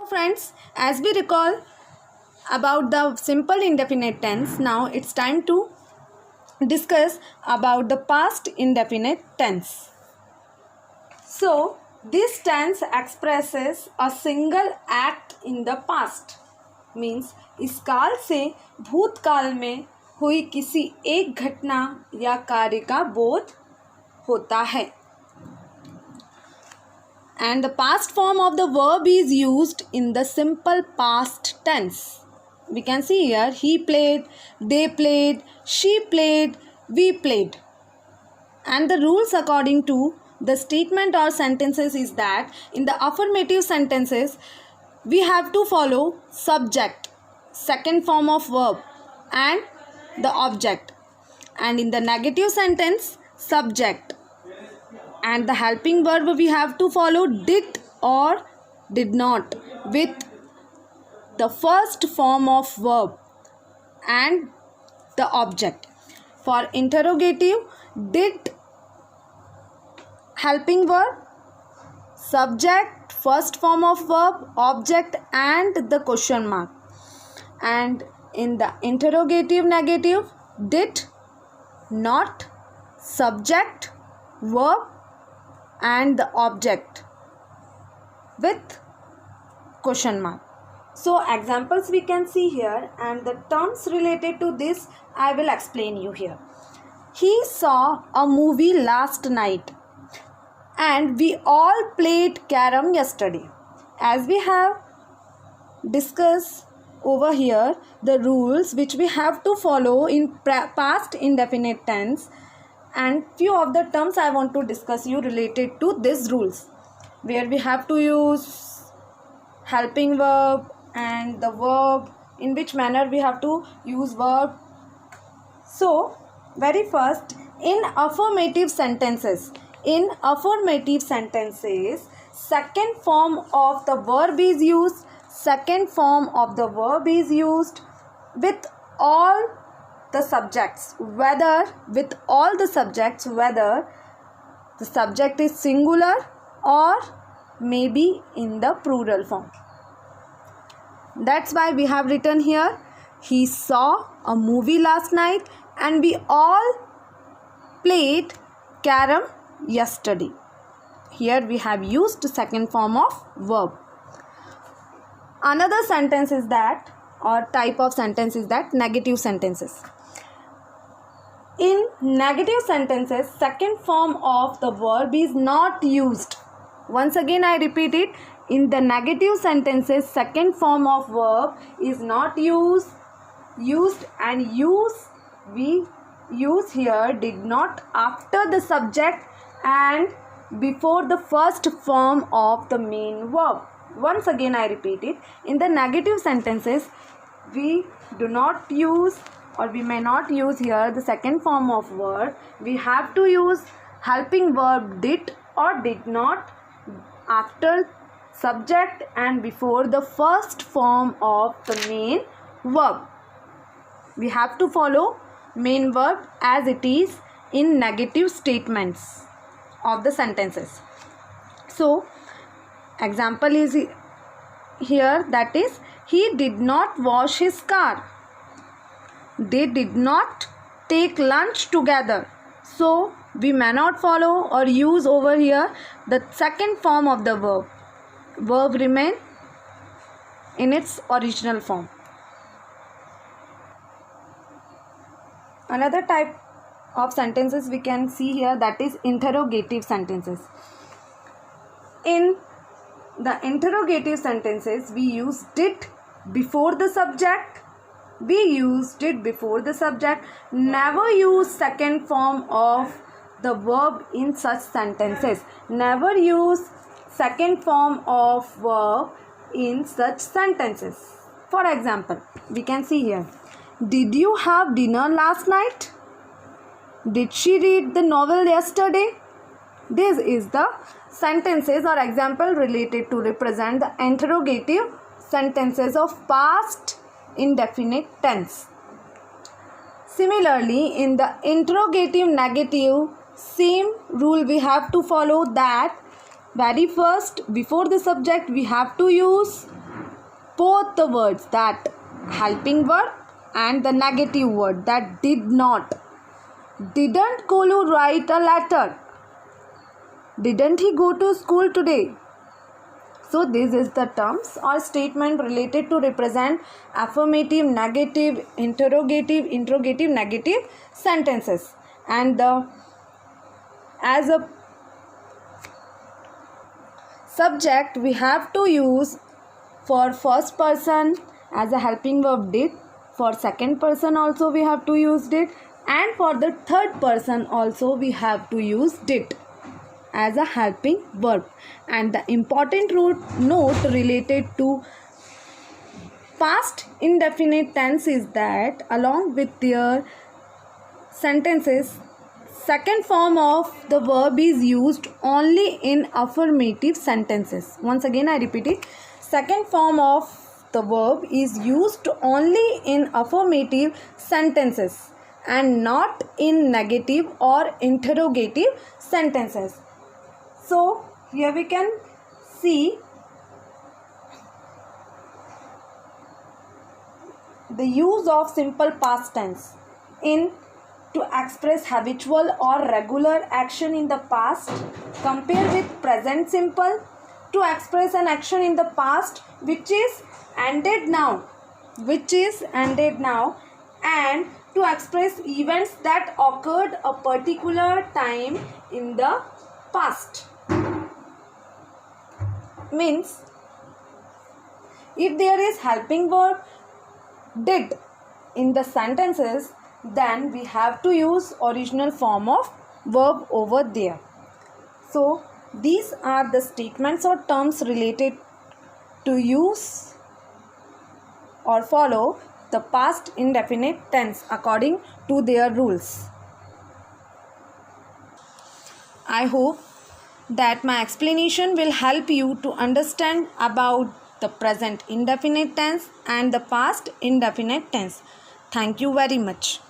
Friends, as we recall about the simple indefinite tense, now it's time to discuss about the past indefinite tense. So, this tense expresses a single act in the past. Means इस काल से भूतकाल में हुई किसी एक घटना या कार्य का बोध होता है. And the past form of the verb is used in the simple past tense. We can see here, he played, they played, she played, we played. And the rules according to the statement or sentences is that in the affirmative sentences, we have to follow subject, second form of verb, and the object. And in the negative sentence, subject. And the helping verb we have to follow did or did not with the first form of verb and the object. For interrogative, did helping verb, subject, first form of verb, object and the question mark. And in the interrogative negative, did, not, subject, verb and the object with question mark. So examples we can see here, and the terms related to this I will explain you here. He saw a movie last night and we all played carom yesterday. As we have discussed over here the rules which we have to follow in past indefinite tense, and few of the terms I want to discuss you related to these rules, where we have to use helping verb and the verb, in which manner we have to use verb. So very first, in affirmative sentences, second form of the verb is used, with all the subjects, whether the subject is singular or maybe in the plural form. That's why we have written here, he saw a movie last night and we all played carom yesterday. Here we have used the second form of verb. Another sentence is that, or type of sentence is that, negative sentences. In negative sentences, second form of the verb is not used. Once again I repeat it, in the negative sentences, second form of verb is not used, and we use here did not after the subject and before the first form of the main verb. Once again I repeat it, in the negative sentences we do not use, or we may not use here the second form of verb. We have to use helping verb did or did not after subject and before the first form of the main verb. We have to follow main verb as it is in negative statements of the sentences. So example is here, that is, he did not wash his car. They did not take lunch together. So we may not follow or use over here the second form of the verb. Verb remain in its original form. Another type of sentences we can see here, that is interrogative sentences. In the interrogative sentences, we use did before the subject. Never use second form of the verb in such sentences. For example, we can see here, did you have dinner last night? Did she read the novel yesterday? This is the sentences or example related to represent the interrogative sentences of past indefinite tense. Similarly, in the interrogative negative, same rule we have to follow, that very first before the subject we have to use both the words, that helping word and the negative word, that did not. Didn't Kolu write a letter? Didn't he go to school today? So this is the terms or statement related to represent affirmative, negative, interrogative, negative sentences. And as a subject we have to use for first person as a helping verb did, for second person also we have to use did, and for the third person also we have to use did as a helping verb. And the important note related to past indefinite tense is that along with their sentences, second form of the verb is used only in affirmative sentences. Once again I repeat it, second form of the verb is used only in affirmative sentences and not in negative or interrogative sentences. So here we can see the use of simple past tense in to express habitual or regular action in the past. Compare with present simple to express an action in the past which is ended now, and to express events that occurred a particular time in the past. Means if there is helping verb did in the sentences, then we have to use original form of verb over there. So these are the statements or terms related to use or follow the past indefinite tense according to their rules. I hope that my explanation will help you to understand about the present indefinite tense and the past indefinite tense. Thank you very much.